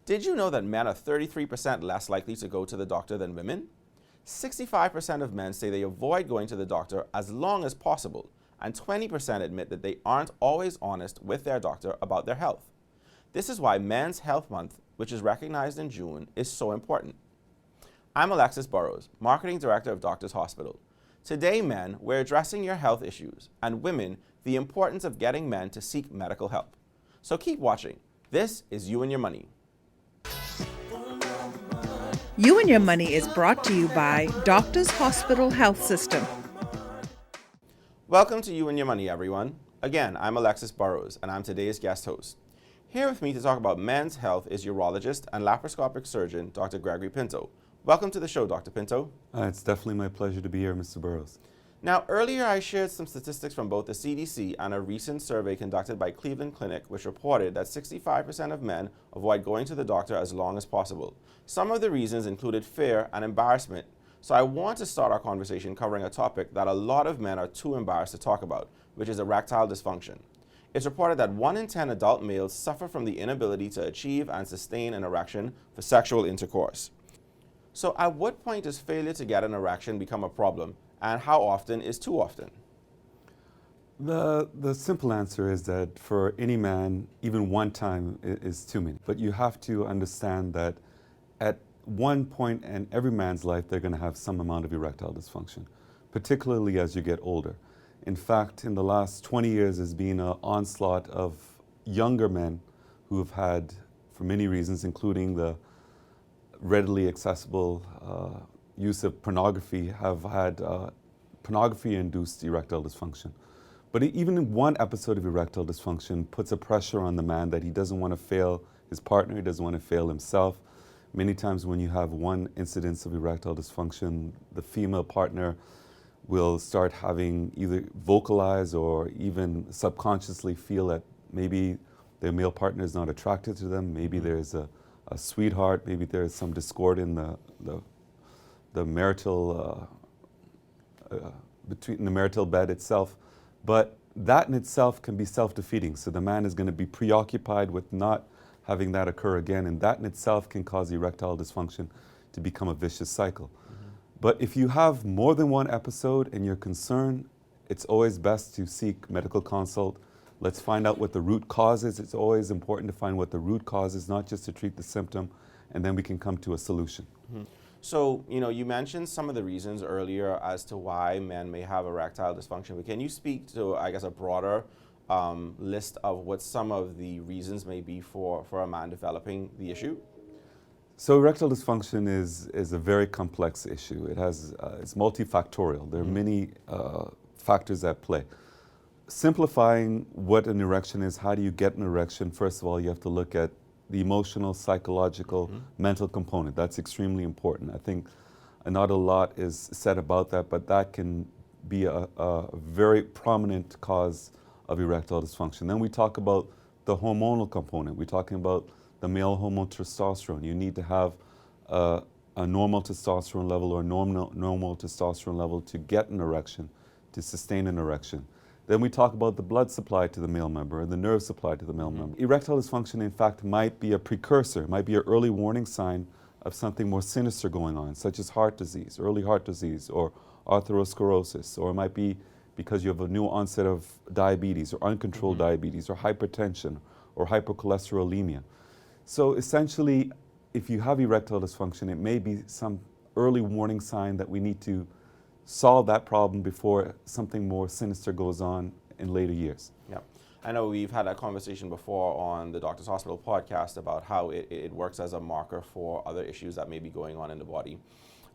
Did you know that men are 33% less likely to go to the doctor than women? 65% of men say they avoid going to the doctor as long as possible, and 20% admit that they aren't always honest with their doctor about their health. This is why Men's Health Month, which is recognized in June, is so important. I'm Alexis Burrows, Marketing Director of Doctors Hospital. Today, men, we're addressing your health issues, and women, the importance of getting men to seek medical help. So keep watching. This is You and Your Money. You and Your Money is brought to you by Doctors Hospital Health System. Welcome to You and Your Money, everyone. Again, I'm Alexis Burrows, and I'm today's guest host. Here with me to talk about men's health is urologist and laparoscopic surgeon, Dr. Gregory Pinto. Welcome to the show, Dr. Pinto. It's definitely my pleasure to be here, Mr. Burrows. Now, earlier I shared some statistics from both the CDC and a recent survey conducted by Cleveland Clinic, which reported that 65% of men avoid going to the doctor as long as possible. Some of the reasons included fear and embarrassment. So I want to start our conversation covering a topic that a lot of men are too embarrassed to talk about, which is erectile dysfunction. It's reported that 1 in 10 adult males suffer from the inability to achieve and sustain an erection for sexual intercourse. So at what point does failure to get an erection become a problem, and how often is too often? The simple answer is that for any man, even one time is too many. But you have to understand that at one point in every man's life, they're going to have some amount of erectile dysfunction, particularly as you get older. In fact, in the last 20 years, there's been an onslaught of younger men who have had, for many reasons, including the readily accessible use of pornography, have had pornography-induced erectile dysfunction. But even one episode of erectile dysfunction puts a pressure on the man that he doesn't want to fail his partner, he doesn't want to fail himself. Many times when you have one incidence of erectile dysfunction, the female partner will start having either vocalize or even subconsciously feel that maybe their male partner is not attracted to them, maybe there's a sweetheart, maybe there's some discord in the marital between the marital bed itself. But that in itself can be self-defeating. So the man is going to be preoccupied with not having that occur again, and that in itself can cause erectile dysfunction to become a vicious cycle. But if you have more than one episode and you're concerned, it's always best to seek medical consult. Let's find out what the root cause is. It's always important to find what the root cause is, not just to treat the symptom, and then we can come to a solution. So, you mentioned some of the reasons earlier as to why men may have erectile dysfunction, but can you speak to, I guess, a broader list of what some of the reasons may be for a man developing the issue? So erectile dysfunction is a very complex issue. It has, it's multifactorial. There are many factors at play. Simplifying what an erection is, how do you get an erection? First of all, you have to look at the emotional, psychological, mental component. That's extremely important. I think not a lot is said about that, but that can be a very prominent cause of erectile dysfunction. Then we talk about the hormonal component. We're talking about the male hormone testosterone. You need to have a normal testosterone level or normal testosterone level to get an erection, to sustain an erection. Then we talk about the blood supply to the male member and the nerve supply to the male member. Erectile dysfunction, in fact, might be a precursor, might be an early warning sign of something more sinister going on, such as heart disease, early heart disease, or atherosclerosis, or it might be because you have a new onset of diabetes or uncontrolled diabetes or hypertension or hypercholesterolemia. So essentially, if you have erectile dysfunction, it may be some early warning sign that we need to solve that problem before something more sinister goes on in later years. Yeah. I know we've had that conversation before on the Doctors Hospital podcast about how it works as a marker for other issues that may be going on in the body.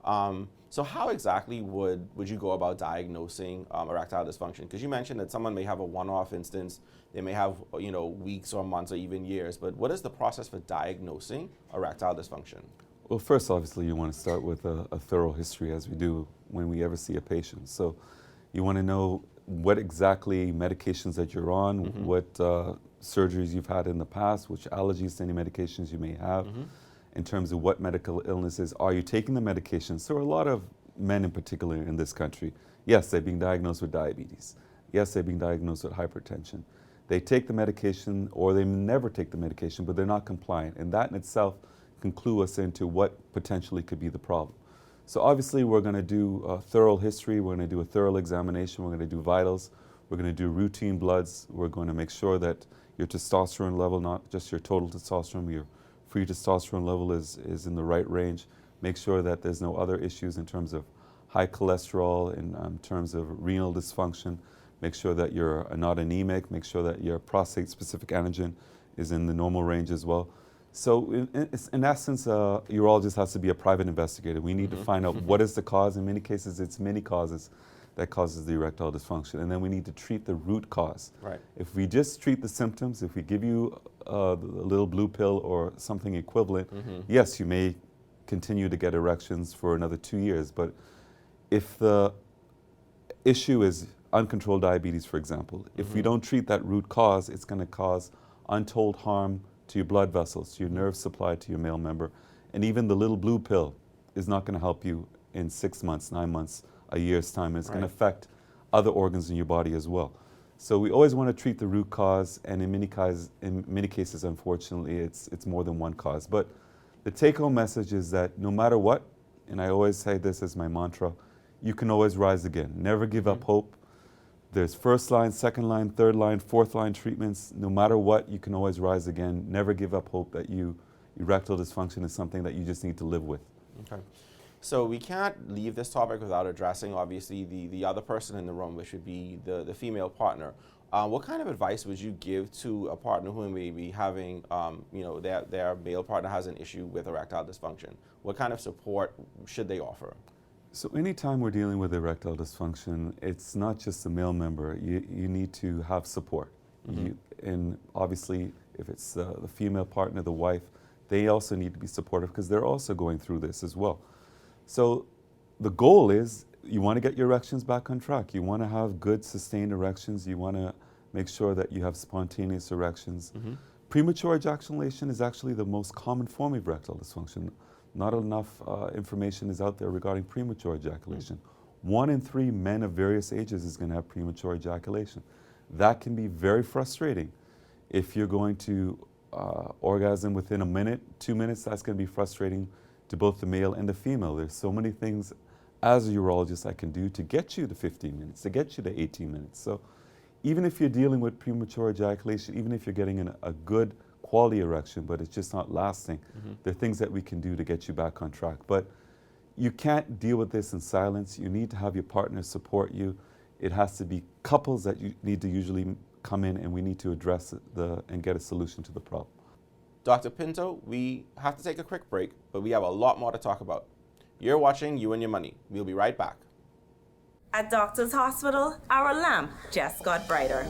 So how exactly would you go about diagnosing erectile dysfunction? Because you mentioned that someone may have a one-off instance, they may have weeks or months or even years, but what is the process for diagnosing erectile dysfunction? Well, first, obviously, you want to start with a thorough history, as we do when we ever see a patient. So you want to know what exactly medications that you're on, what surgeries you've had in the past, which allergies to any medications you may have, in terms of what medical illnesses. Are you taking the medications? So a lot of men in particular in this country, yes, they're being diagnosed with diabetes. Yes, they're being diagnosed with hypertension. They take the medication or they never take the medication, but they're not compliant. And that in itself can clue us into what potentially could be the problem. So obviously we're going to do a thorough history, we're going to do a thorough examination, we're going to do vitals, we're going to do routine bloods, we're going to make sure that your testosterone level, not just your total testosterone, your free testosterone level is in the right range. Make sure that there's no other issues in terms of high cholesterol, in terms of renal dysfunction. Make sure that you're not anemic, make sure that your prostate-specific antigen is in the normal range as well. So in essence, urologist has to be a private investigator. We need to find out what is the cause. In many cases, it's many causes that causes the erectile dysfunction. And then we need to treat the root cause. Right. If we just treat the symptoms, if we give you a little blue pill or something equivalent, yes, you may continue to get erections for another 2 years. But if the issue is uncontrolled diabetes, for example, if we don't treat that root cause, it's going to cause untold harm to your blood vessels, to your nerve supply, to your male member. And even the little blue pill is not going to help you in 6 months, 9 months, a year's time. It's going to affect other organs in your body as well. So we always want to treat the root cause, and in many cases, unfortunately, it's more than one cause. But the take-home message is that no matter what, and I always say this as my mantra, you can always rise again. Never give up hope. There's first line, second line, third line, fourth line treatments. No matter what, you can always rise again. Never give up hope that erectile dysfunction is something that you just need to live with. Okay. So we can't leave this topic without addressing, obviously, the other person in the room, which would be the female partner. What kind of advice would you give to a partner who may be having, their male partner has an issue with erectile dysfunction? What kind of support should they offer? So anytime we're dealing with erectile dysfunction, it's not just the male member. You need to have support. And obviously, if it's the female partner, the wife, they also need to be supportive because they're also going through this as well. So the goal is you want to get your erections back on track. You want to have good sustained erections. You want to make sure that you have spontaneous erections. Premature ejaculation is actually the most common form of erectile dysfunction. Not enough information is out there regarding premature ejaculation. 1 in 3 men of various ages is going to have premature ejaculation. That can be very frustrating. If you're going to orgasm within a minute, 2 minutes, that's going to be frustrating to both the male and the female. There's so many things as a urologist I can do to get you to 15 minutes, to get you to 18 minutes. So even if you're dealing with premature ejaculation, even if you're getting a good quality erection, but it's just not lasting, there are things that we can do to get you back on track. But you can't deal with this in silence. You need to have your partner support you. It has to be couples that you need to usually come in, and we need to address and get a solution to the problem. Dr. Pinto, we have to take a quick break, but we have a lot more to talk about. You're watching You and Your Money. We'll be right back. At Doctors Hospital, our lamp just got brighter.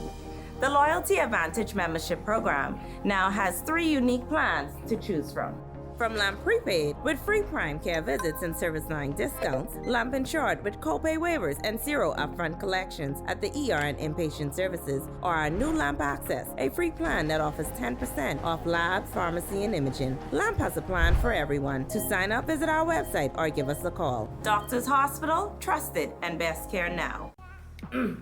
The Loyalty Advantage membership program now has 3 unique plans to choose from. From Lamp Prepaid with free prime care visits and service line discounts, Lamp Insured with copay waivers and 0 upfront collections at the ER and inpatient services, or our new Lamp Access, a free plan that offers 10% off labs, pharmacy, and imaging. Lamp has a plan for everyone. To sign up, visit our website or give us a call. Doctors Hospital, trusted and best care now.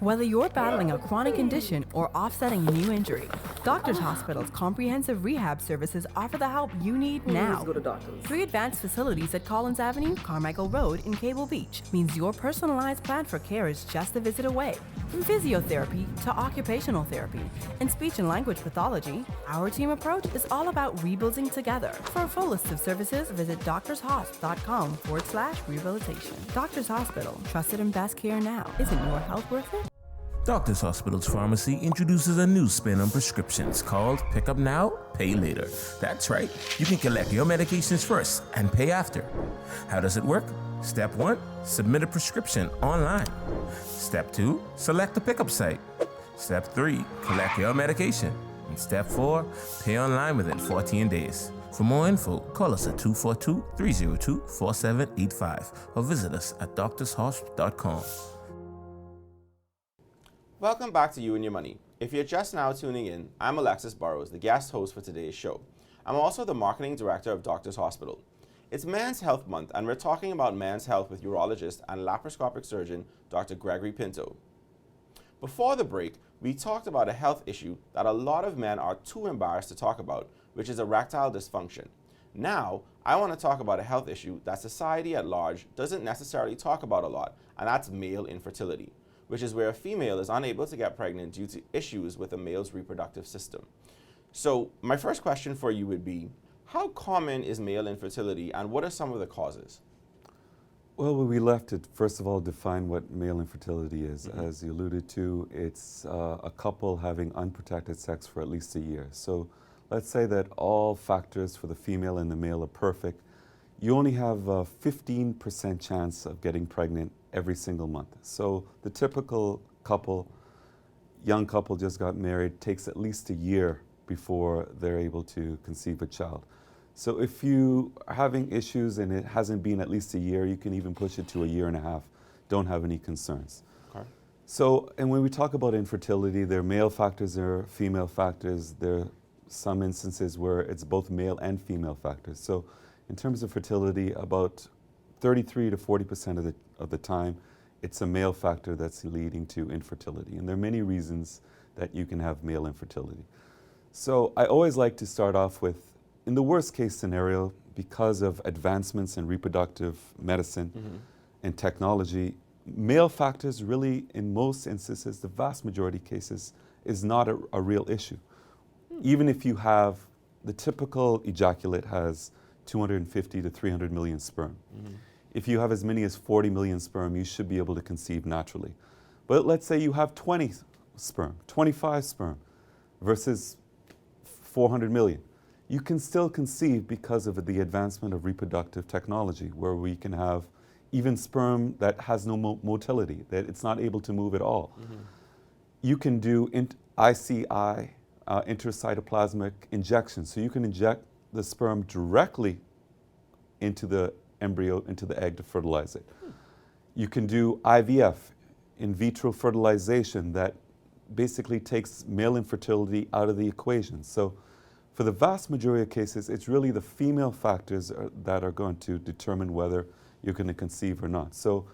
Whether you're battling a chronic condition or offsetting a new injury, Doctors Hospital's comprehensive rehab services offer the help you need now. 3 advanced facilities at Collins Avenue, Carmichael Road, in Cable Beach means your personalized plan for care is just a visit away. From physiotherapy to occupational therapy and speech and language pathology, our team approach is all about rebuilding together. For a full list of services, visit doctorshosp.com/rehabilitation. Doctors Hospital, trusted and best care now. Isn't your health worth it? Doctors Hospital's pharmacy introduces a new spin on prescriptions called Pick Up Now, Pay Later. That's right, you can collect your medications first and pay after. How does it work? Step 1, submit a prescription online. Step 2, select the pickup site. Step 3, collect your medication. And Step 4, pay online within 14 days. For more info, call us at 242-302-4785 or visit us at doctorshosp.com. Welcome back to You and Your Money. If you're just now tuning in, I'm Alexis Burrows, the guest host for today's show. I'm also the marketing director of Doctors Hospital. It's Men's Health Month, and we're talking about men's health with urologist and laparoscopic surgeon Dr. Gregory Pinto. Before the break, we talked about a health issue that a lot of men are too embarrassed to talk about, which is erectile dysfunction. Now, I want to talk about a health issue that society at large doesn't necessarily talk about a lot, and that's male infertility, which is where a female is unable to get pregnant due to issues with a male's reproductive system. So, my first question for you would be, how common is male infertility and what are some of the causes? Well, we left to, first of all, define what male infertility is. As you alluded to, it's a couple having unprotected sex for at least a year. So let's say that all factors for the female and the male are perfect. You only have a 15% chance of getting pregnant every single month. So the typical couple, young couple just got married, takes at least a year before they're able to conceive a child. So if you are having issues and it hasn't been at least a year, you can even push it to a year and a half. Don't have any concerns. Okay. So, and when we talk about infertility, there are male factors, there are female factors. There are some instances where it's both male and female factors. So in terms of fertility, about 33 to 40% of the time, it's a male factor that's leading to infertility. And there are many reasons that you can have male infertility. So I always like to start off with, in the worst case scenario, because of advancements in reproductive medicine and technology, male factors really, in most instances, the vast majority of cases, is not a real issue. Even if you have, the typical ejaculate has 250 to 300 million sperm. If you have as many as 40 million sperm, you should be able to conceive naturally. But let's say you have 20 sperm, 25 sperm versus 400 million. You can still conceive because of the advancement of reproductive technology, where we can have even sperm that has no motility, that it's not able to move at all. You can do ICI, intracytoplasmic injection. So you can inject the sperm directly into the embryo, into the egg to fertilize it. You can do IVF, in vitro fertilization, that basically takes male infertility out of the equation. So for the vast majority of cases, it's really the female factors that are going to determine whether you're going to conceive or not. So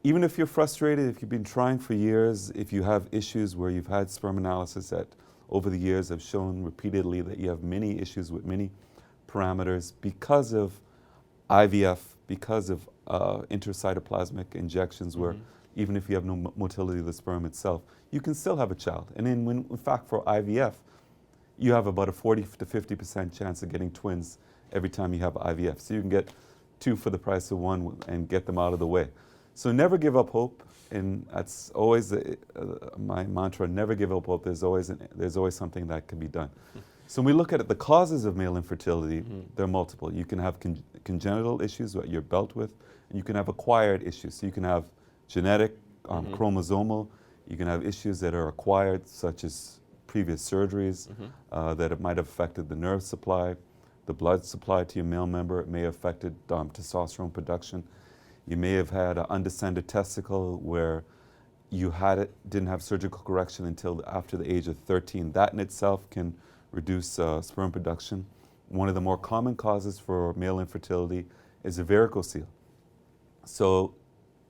even if you're frustrated, if you've been trying for years, if you have issues where you've had sperm analysis that over the years have shown repeatedly that you have many issues with many parameters because of IVF, because of intracytoplasmic injections where even if you have no motility of the sperm itself, you can still have a child. And then in fact for IVF, you have about a 40 to 50% chance of getting twins every time you have IVF. So you can get two for the price of one and get them out of the way. So never give up hope, and that's always my mantra, never give up hope. There's always something that can be done. So when we look at the causes of male infertility, there are multiple. You can have congenital issues that you're dealt with, and you can have acquired issues. So you can have genetic, chromosomal, you can have issues that are acquired, such as previous surgeries that might have affected the nerve supply, the blood supply to your male member. It may have affected testosterone production. You may have had an undescended testicle where you didn't have surgical correction until after the age of 13. That in itself can reduce sperm production. One of the more common causes for male infertility is a varicocele. So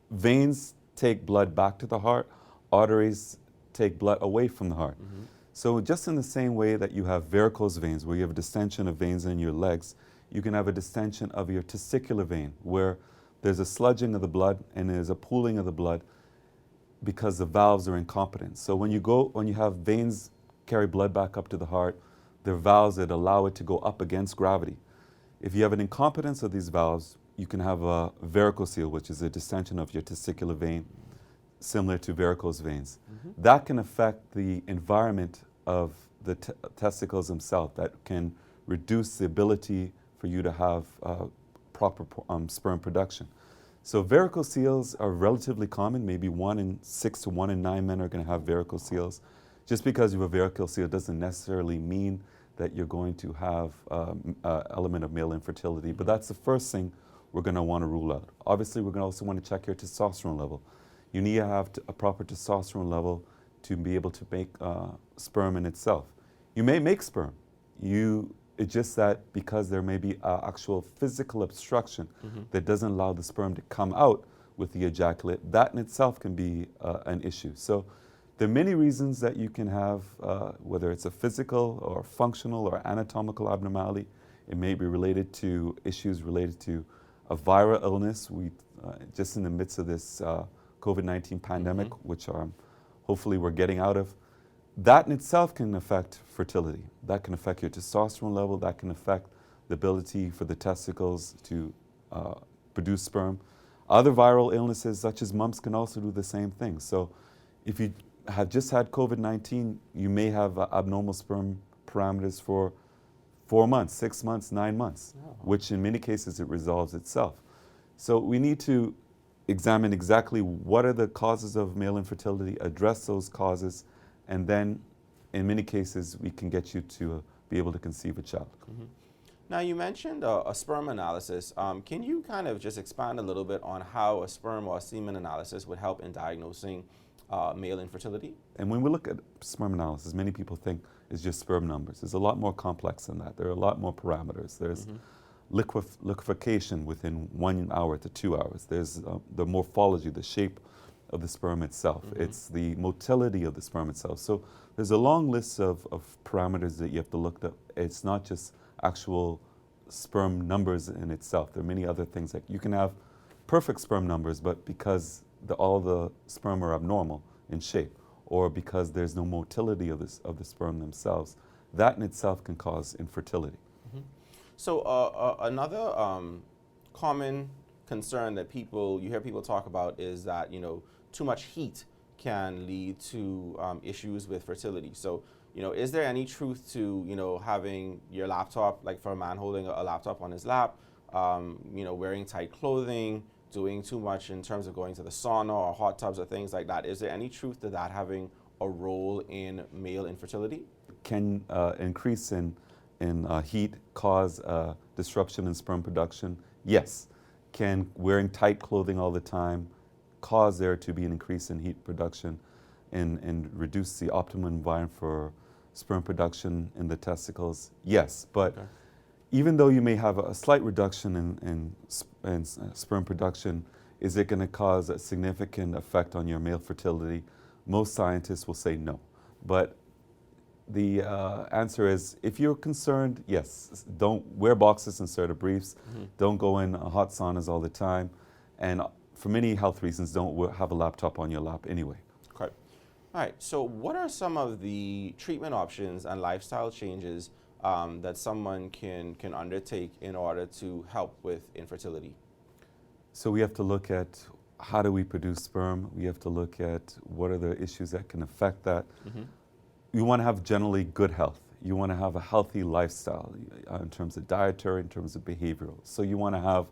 veins take blood back to the heart, arteries take blood away from the heart. So just in the same way that you have varicose veins, where you have a distension of veins in your legs, you can have a distension of your testicular vein, where there's a sludging of the blood and there's a pooling of the blood because the valves are incompetent. So when you have veins carry blood back up to the heart, there are valves that allow it to go up against gravity. If you have an incompetence of these valves, you can have a varicocele, which is a distension of your testicular vein, similar to varicose veins. That can affect the environment of the testicles themselves, that can reduce the ability for you to have proper sperm production. So varicoceles are relatively common. Maybe 1 in 6 to 1 in 9 men are going to have varicoceles. Just because you have a varicocele doesn't necessarily mean that you're going to have an element of male infertility, but that's the first thing we're going to want to rule out. Obviously, we're going to also want to check your testosterone level. You need to have a proper testosterone level to be able to make sperm in itself. You may make sperm. It's just that because there may be actual physical obstruction that doesn't allow the sperm to come out with the ejaculate, that in itself can be an issue. So There are many reasons that you can have, whether it's a physical or functional or anatomical abnormality. It may be related to issues related to a viral illness. We just in the midst of this COVID-19 pandemic, which hopefully we're getting out of. That in itself can affect fertility. That can affect your testosterone level. That can affect the ability for the testicles to produce sperm. Other viral illnesses such as mumps can also do the same thing. So if you have just had COVID-19, you may have abnormal sperm parameters for 4 months, 6 months, 9 months, which in many cases it resolves itself. So we need to examine exactly what are the causes of male infertility, address those causes, and then in many cases we can get you to be able to conceive a child. Now you mentioned a sperm analysis. Can you kind of just expand a little bit on how a sperm or semen analysis would help in diagnosing male infertility? And when we look at sperm analysis, many people think it's just sperm numbers. It's a lot more complex than that. There are a lot more parameters. There's liquefaction within 1 hour to 2 hours. There's the morphology, the shape of the sperm itself. It's the motility of the sperm itself. So there's a long list of parameters that you have to look at. It's not just actual sperm numbers in itself. There are many other things. Like you can have perfect sperm numbers, but because all the sperm are abnormal in shape, or because there's no motility of the sperm themselves, that in itself can cause infertility. So another common concern that you hear people talk about is that too much heat can lead to issues with fertility. So is there any truth to having your laptop, like for a man holding a laptop on his lap, wearing tight clothing, doing too much in terms of going to the sauna or hot tubs or things like that? Is there any truth to that having a role in male infertility? Can increase in heat cause disruption in sperm production? Yes. Can wearing tight clothing all the time cause there to be an increase in heat production and reduce the optimum environment for sperm production in the testicles? Yes. But even though you may have a slight reduction in sperm production, is it going to cause a significant effect on your male fertility? Most scientists will say no. But the answer is, if you're concerned, yes, don't wear boxers instead of briefs. Don't go in hot saunas all the time. And for many health reasons, don't have a laptop on your lap anyway. Okay. All right. So what are some of the treatment options and lifestyle changes that someone can undertake in order to help with infertility? So we have to look at how do we produce sperm. We have to look at what are the issues that can affect that. You want to have generally good health. You want to have a healthy lifestyle in terms of dietary, in terms of behavioral. So you want to have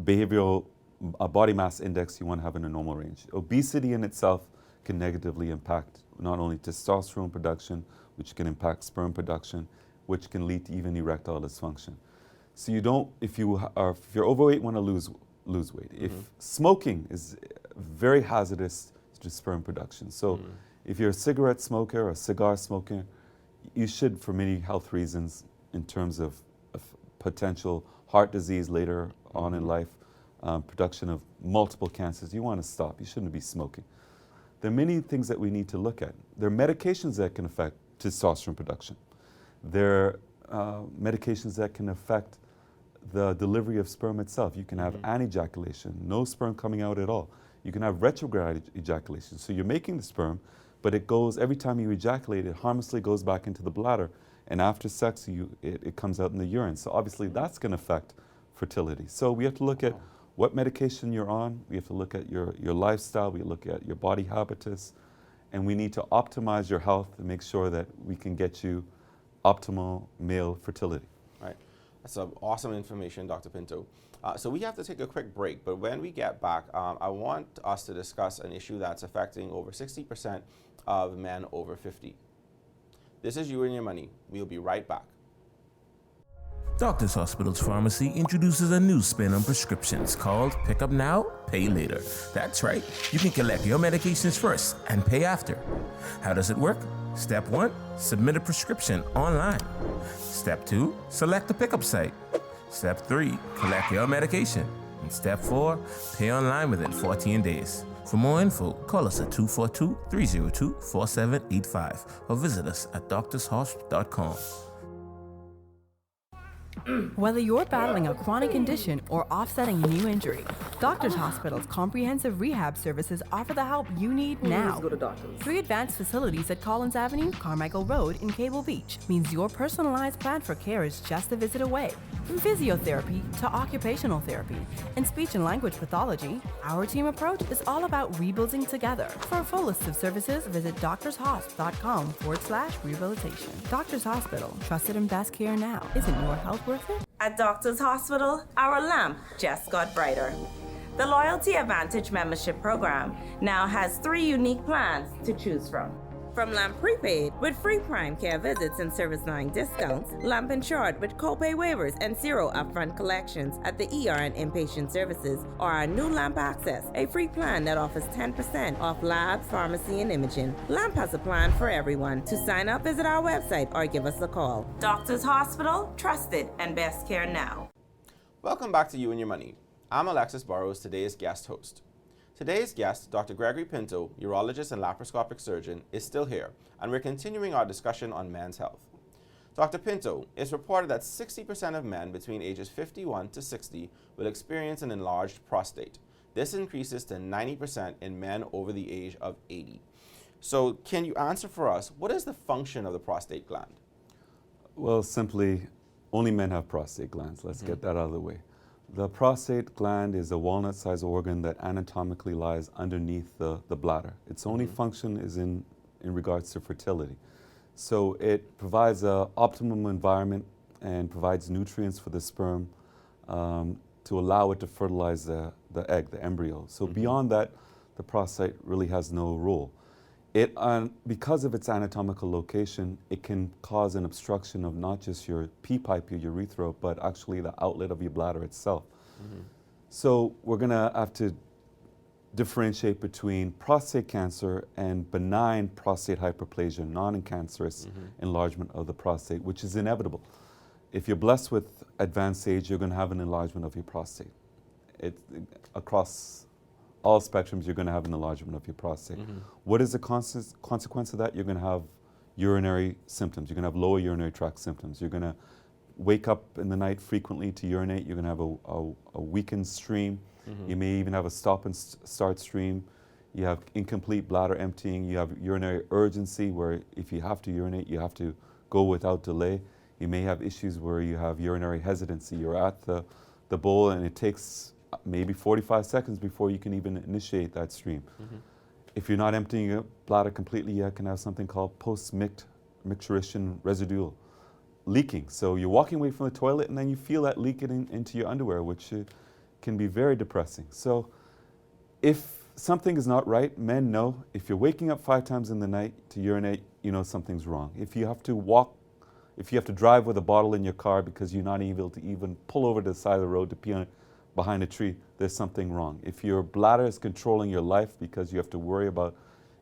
behavioral body mass index you want to have in a normal range. Obesity in itself can negatively impact not only testosterone production, which can impact sperm production, which can lead to even erectile dysfunction. So if you're overweight, want to lose weight. If smoking is very hazardous to sperm production. So if you're a cigarette smoker or a cigar smoker, you should, for many health reasons, in terms of potential heart disease later on in life, production of multiple cancers, you want to stop. You shouldn't be smoking. There are many things that we need to look at. There are medications that can affect testosterone production. There are medications that can affect the delivery of sperm itself. You can have anejaculation, no sperm coming out at all. You can have retrograde ejaculation. So you're making the sperm, but it goes, every time you ejaculate, it harmlessly goes back into the bladder. And after sex, it comes out in the urine. So obviously that's going to affect fertility. So we have to look at what medication you're on. We have to look at your lifestyle. We look at your body habitus. And we need to optimize your health and make sure that we can get you optimal male fertility. Right. That's some awesome information, Dr. Pinto. So we have to take a quick break, but when we get back, I want us to discuss an issue that's affecting over 60% of men over 50. This is You and Your Money. We'll be right back. Doctors Hospital's Pharmacy introduces a new spin on prescriptions called Pick Up Now, Pay Later. That's right, you can collect your medications first and pay after. How does it work? Step 1, submit a prescription online. Step 2, select the pickup site. Step 3, collect your medication. And Step 4, pay online within 14 days. For more info, call us at 242-302-4785 or visit us at doctorshosp.com. Whether you're battling a chronic condition or offsetting a new injury, Doctors Hospital's comprehensive rehab services offer the help you need now. Three advanced facilities at Collins Avenue, Carmichael Road, and Cable Beach means your personalized plan for care is just a visit away. From physiotherapy to occupational therapy and speech and language pathology, our team approach is all about rebuilding together. For a full list of services, visit doctorshosp.com/rehabilitation. Doctors Hospital, trusted and best care now. Isn't your health worth it? At Doctors Hospital, our lamp just got brighter. The Loyalty Advantage membership program now has 3 unique plans to choose from. From Lamp Prepaid with free prime care visits and service line discounts, Lamp Insured with copay waivers and 0 upfront collections at the ER and inpatient services, or our new Lamp Access, a free plan that offers 10% off labs, pharmacy, and imaging. Lamp has a plan for everyone. To sign up, visit our website or give us a call. Doctors Hospital, trusted and best care now. Welcome back to You and Your Money. I'm Alexis Burrows, today's guest host. Today's guest, Dr. Gregory Pinto, urologist and laparoscopic surgeon, is still here, and we're continuing our discussion on men's health. Dr. Pinto, it's reported that 60% of men between ages 51 to 60 will experience an enlarged prostate. This increases to 90% in men over the age of 80. So can you answer for us, what is the function of the prostate gland? Well, simply, only men have prostate glands. Let's get that out of the way. The prostate gland is a walnut-sized organ that anatomically lies underneath the bladder. Its only function is in regards to fertility. So it provides an optimum environment and provides nutrients for the sperm to allow it to fertilize the egg, the embryo. So beyond that, the prostate really has no role. Because of its anatomical location, it can cause an obstruction of not just your pee pipe, your urethra, but actually the outlet of your bladder itself. So we're going to have to differentiate between prostate cancer and benign prostate hyperplasia, non-cancerous enlargement of the prostate, which is inevitable. If you're blessed with advanced age, you're going to have an enlargement of your prostate. Across all spectrums, you're going to have an enlargement of your prostate. What is the consequence of that? You're going to have urinary symptoms. You're going to have lower urinary tract symptoms. You're going to wake up in the night frequently to urinate. You're going to have a weakened stream. You may even have a stop and start stream. You have incomplete bladder emptying. You have urinary urgency, where if you have to urinate, you have to go without delay. You may have issues where you have urinary hesitancy. You're at the bowl and it takes maybe 45 seconds before you can even initiate that stream. If you're not emptying your bladder completely, you can have something called post-micturition residual leaking. So you're walking away from the toilet and then you feel that leaking into your underwear, which can be very depressing. So if something is not right, men know if you're waking up 5 times in the night to urinate, you know something's wrong. If you have to drive with a bottle in your car because you're not able to even pull over to the side of the road to pee behind a tree, there's something wrong. If your bladder is controlling your life because you have to worry about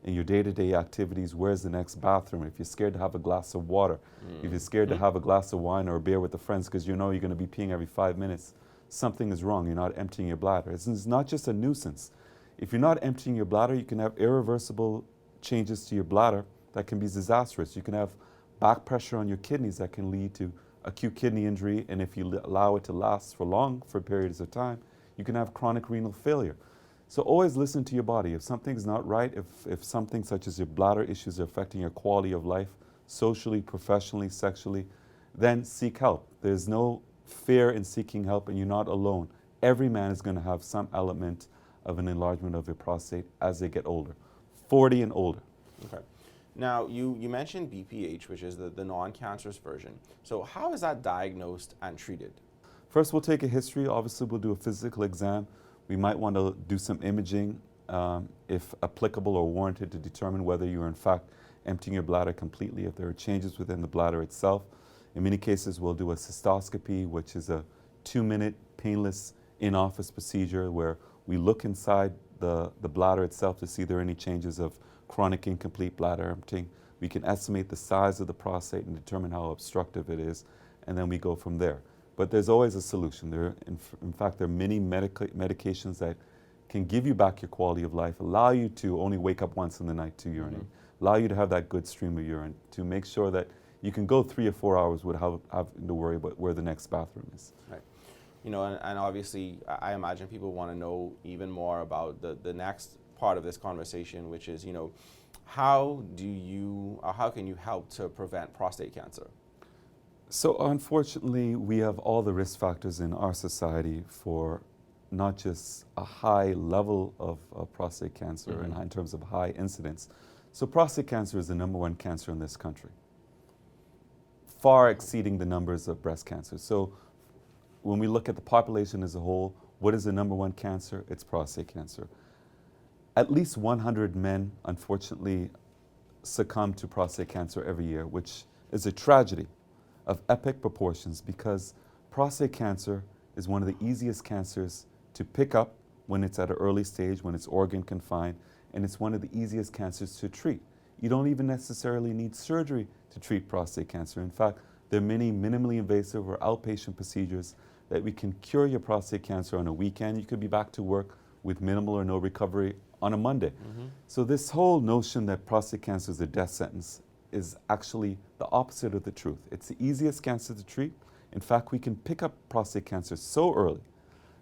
in your day-to-day activities, where's the next bathroom? If you're scared to have a glass of water, if you're scared to have a glass of wine or a beer with the friends because you know you're going to be peeing every 5 minutes, something is wrong. You're not emptying your bladder. It's not just a nuisance. If you're not emptying your bladder, you can have irreversible changes to your bladder that can be disastrous. You can have back pressure on your kidneys that can lead to acute kidney injury, and if you allow it to last for periods of time, you can have chronic renal failure. So always listen to your body. If something's not right, if something such as your bladder issues are affecting your quality of life, socially, professionally, sexually, then seek help. There's no fear in seeking help, and you're not alone. Every man is going to have some element of an enlargement of your prostate as they get older, 40 and older. Okay. Now, you mentioned BPH, which is the non-cancerous version. So how is that diagnosed and treated? First, we'll take a history. Obviously, we'll do a physical exam. We might want to do some imaging, if applicable or warranted, to determine whether you're in fact emptying your bladder completely, if there are changes within the bladder itself. In many cases, we'll do a cystoscopy, which is a 2-minute painless in-office procedure where we look inside the bladder itself to see if there are any changes of chronic incomplete bladder emptying. We can estimate the size of the prostate and determine how obstructive it is, and then we go from there. But there's always a solution. In fact, there are many medications that can give you back your quality of life, allow you to only wake up once in the night to urinate, allow you to have that good stream of urine, to make sure that you can go 3 or 4 hours without having to worry about where the next bathroom is. Right. You know, and obviously, I imagine people want to know even more about the next part of this conversation, which is, you know, how can you help to prevent prostate cancer? So unfortunately, we have all the risk factors in our society for not just a high level of prostate cancer and in terms of high incidence. So prostate cancer is the #1 cancer in this country, far exceeding the numbers of breast cancer. So when we look at the population as a whole, what is the #1 cancer? It's prostate cancer. At least 100 men, unfortunately, succumb to prostate cancer every year, which is a tragedy of epic proportions, because prostate cancer is one of the easiest cancers to pick up when it's at an early stage, when it's organ confined, and it's one of the easiest cancers to treat. You don't even necessarily need surgery to treat prostate cancer. In fact, there are many minimally invasive or outpatient procedures that we can cure your prostate cancer on a weekend. You could be back to work with minimal or no recovery on a Monday. So this whole notion that prostate cancer is a death sentence is actually the opposite of the truth. It's the easiest cancer to treat. In fact, we can pick up prostate cancer so early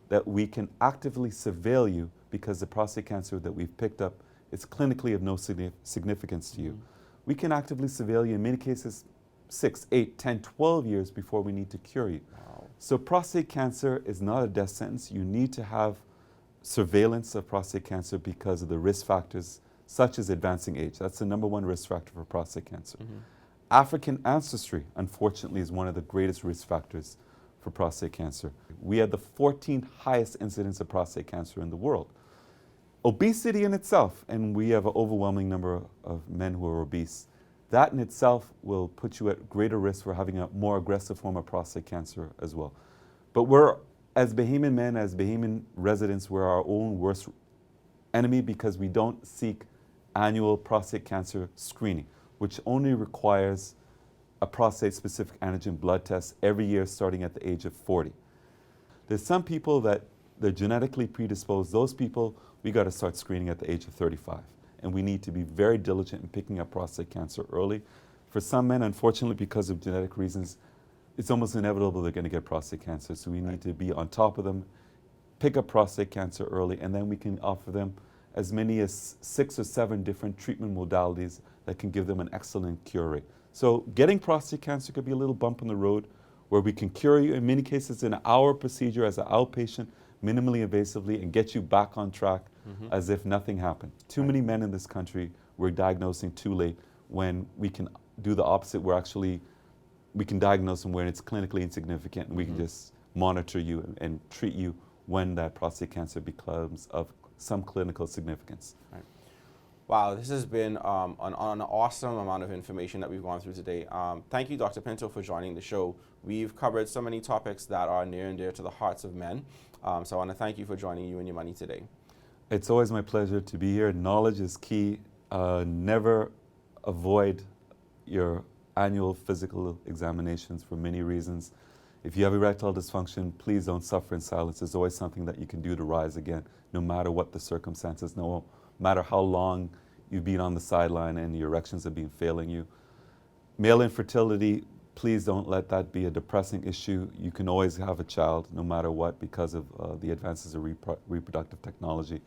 that we can actively surveil you, because the prostate cancer that we've picked up is clinically of no significance to you. We can actively surveil you in many cases 6, 8, 10, 12 years before we need to cure you. So prostate cancer is not a death sentence. You need to have surveillance of prostate cancer because of the risk factors such as advancing age. That's the #1 risk factor for prostate cancer. African ancestry, unfortunately, is one of the greatest risk factors for prostate cancer. We have the 14th highest incidence of prostate cancer in the world. Obesity in itself, and we have an overwhelming number of men who are obese, that in itself will put you at greater risk for having a more aggressive form of prostate cancer as well. But we're, as Bahamian men, as Bahamian residents, we're our own worst enemy, because we don't seek annual prostate cancer screening, which only requires a prostate-specific antigen blood test every year starting at the age of 40. There's some people that they're genetically predisposed. Those people, we got to start screening at the age of 35. And we need to be very diligent in picking up prostate cancer early. For some men, unfortunately, because of genetic reasons, it's almost inevitable they're going to get prostate cancer. So we need to be on top of them, pick up prostate cancer early, and then we can offer them as many as 6 or 7 different treatment modalities that can give them an excellent cure rate. So getting prostate cancer could be a little bump in the road where we can cure you, in many cases, in an hour procedure as an outpatient, minimally invasively, and get you back on track as if nothing happened. Too many men in this country we're diagnosing too late, when we can do the opposite. We can diagnose them when it's clinically insignificant, and we can just monitor you and treat you when that prostate cancer becomes of some clinical significance. Right. Wow, this has been an awesome amount of information that we've gone through today. Thank you, Dr. Pinto, for joining the show. We've covered so many topics that are near and dear to the hearts of men. So I want to thank you for joining You and Your Money today. It's always my pleasure to be here. Knowledge is key. Never avoid your annual physical examinations for many reasons. If you have erectile dysfunction, please don't suffer in silence. There's always something that you can do to rise again, no matter what the circumstances, no matter how long you've been on the sideline and your erections have been failing you. Male infertility, please don't let that be a depressing issue. You can always have a child, no matter what, because of the advances of reproductive technology.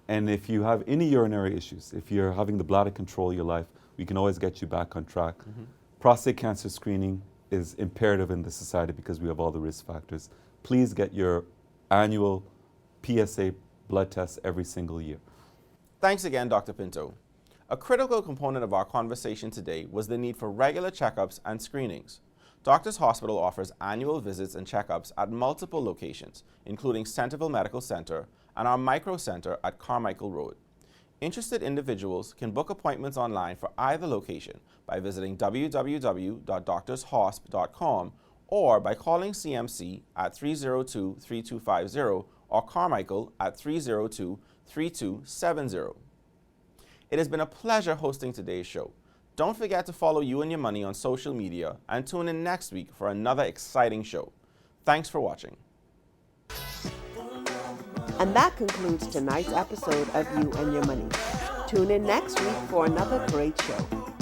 And if you have any urinary issues, if you're having the bladder control your life, we can always get you back on track. Prostate cancer screening is imperative in this society because we have all the risk factors. Please get your annual PSA blood test every single year. Thanks again, Dr. Pinto. A critical component of our conversation today was the need for regular checkups and screenings. Doctors Hospital offers annual visits and checkups at multiple locations, including Centerville Medical Center and our micro center at Carmichael Road. Interested individuals can book appointments online for either location by visiting www.doctorshosp.com or by calling CMC at 302-3250 or Carmichael at 302-3270. It has been a pleasure hosting today's show. Don't forget to follow You and Your Money on social media and tune in next week for another exciting show. Thanks for watching. And that concludes tonight's episode of You and Your Money. Tune in next week for another great show.